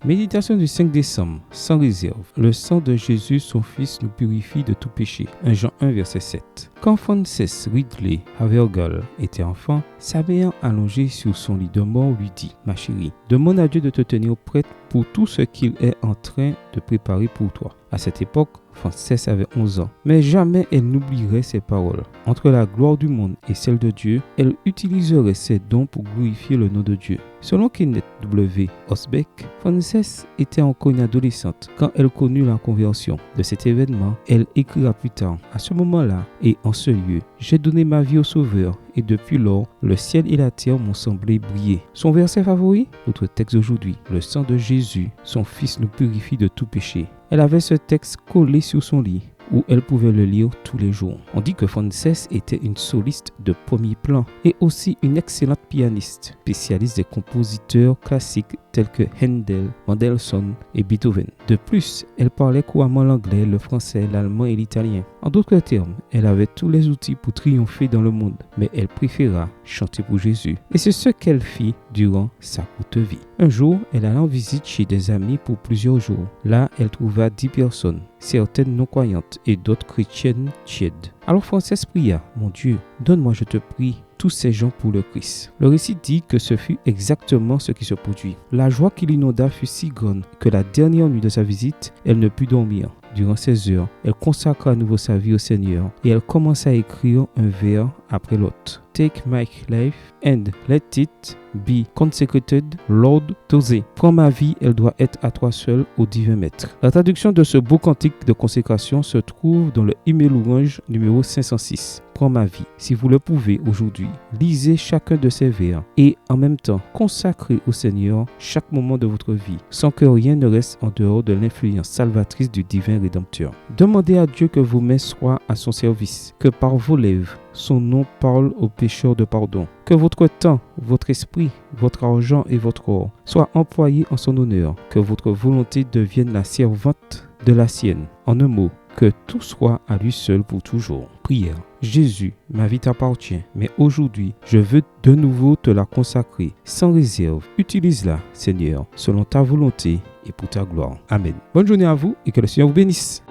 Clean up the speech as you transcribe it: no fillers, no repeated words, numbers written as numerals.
Méditation du 5 décembre, sans réserve. Le sang de Jésus, son Fils, nous purifie de tout péché. 1 Jean 1, verset 7. Quand Frances Ridley Havergal était enfant, sa mère allongée sur son lit de mort lui dit « Ma chérie, demande à Dieu de te tenir prête pour tout ce qu'il est en train de préparer pour toi. » À cette époque, Frances avait 11 ans, mais jamais elle n'oublierait ses paroles. Entre la gloire du monde et celle de Dieu, elle utiliserait ses dons pour glorifier le nom de Dieu. Selon Kenneth W. Osbeck, Frances était encore une adolescente quand elle connut la conversion. De cet événement, elle écrira plus tard, à ce moment-là et en ce lieu, j'ai donné ma vie au Sauveur et depuis lors, le ciel et la terre m'ont semblé briller. Son verset favori? Notre texte d'aujourd'hui, le sang de Jésus, son Fils nous purifie de tout péché. Elle avait ce texte collé sur son lit où elle pouvait le lire tous les jours. On dit que Frances était une soliste de premier plan et aussi une excellente pianiste, spécialiste des compositeurs classiques tels que Handel, Mendelssohn et Beethoven. De plus, elle parlait couramment l'anglais, le français, l'allemand et l'italien. En d'autres termes, elle avait tous les outils pour triompher dans le monde, mais elle préféra chanter pour Jésus. Et c'est ce qu'elle fit durant sa courte vie. Un jour, elle alla en visite chez des amis pour plusieurs jours. Là, elle trouva 10 personnes, certaines non-croyantes et d'autres chrétiennes tièdes. Alors Frances pria, « Mon Dieu, donne-moi, je te prie, tous ces gens pour le Christ. » Le récit dit que ce fut exactement ce qui se produit. La joie qui l'inonda fut si grande que la dernière nuit de sa visite, elle ne put dormir. Durant 16 heures, elle consacra à nouveau sa vie au Seigneur et elle commença à écrire un vers après l'autre. Take my life and let it be consecrated, Lord, to thee. Prends ma vie, elle doit être à toi seul, au divin maître. La traduction de ce beau cantique de consécration se trouve dans le hymne louange numéro 506. Prends ma vie. Si vous le pouvez aujourd'hui, lisez chacun de ces vers et en même temps consacrez au Seigneur chaque moment de votre vie, sans que rien ne reste en dehors de l'influence salvatrice du divin Rédempteur. Demandez à Dieu que vos mains soient à son service, que par vos lèvres, son nom parle aux pécheurs de pardon. Que votre temps, votre esprit, votre argent et votre or soient employés en son honneur. Que votre volonté devienne la servante de la sienne. En un mot, que tout soit à lui seul pour toujours. Prière. Jésus, ma vie t'appartient, mais aujourd'hui, je veux de nouveau te la consacrer sans réserve. Utilise-la, Seigneur, selon ta volonté et pour ta gloire. Amen. Bonne journée à vous et que le Seigneur vous bénisse.